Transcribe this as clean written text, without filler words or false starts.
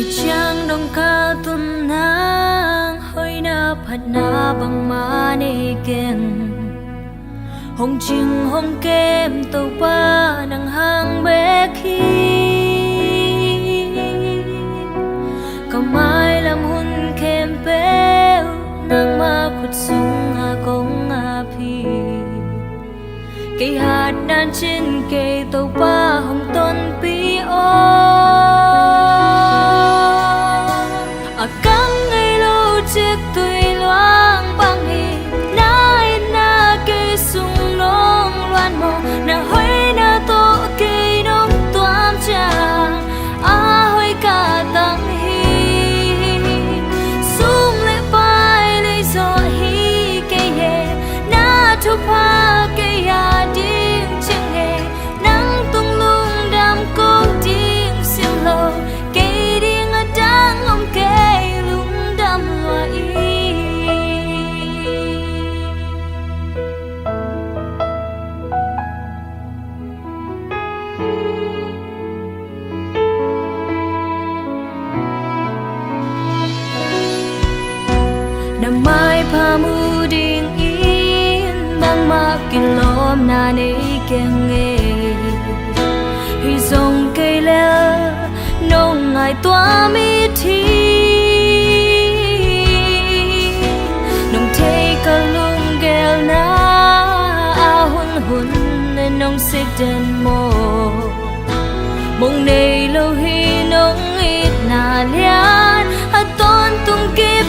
Chang dong ka tum nang hoi na phat na bang ma ne ken hong ching hong kem to pa nang hang be khi kamai lam hun kem pe nang ma khut sung a kong a phi cây hạt nan trên cây to pa hong ton pi o chiếc tùy loang băng hi nai na cây sung nong loan mò na hoi na to cây nong toam chang a hoi cả tăng hi sum le pai le zo hi cây he na thu pa cây ya ding ching he nang tung lung đam cô ding sim lo cây ding a dang om cây lung đam Nam mai pa mu ding in bang ma kin lom na nei keng e hi zong cây le nong ngai tua mi thi nong te ka lung gel na a hun hun nên nong sit den mo mong nei lo hi nong it na lian a ton tung kip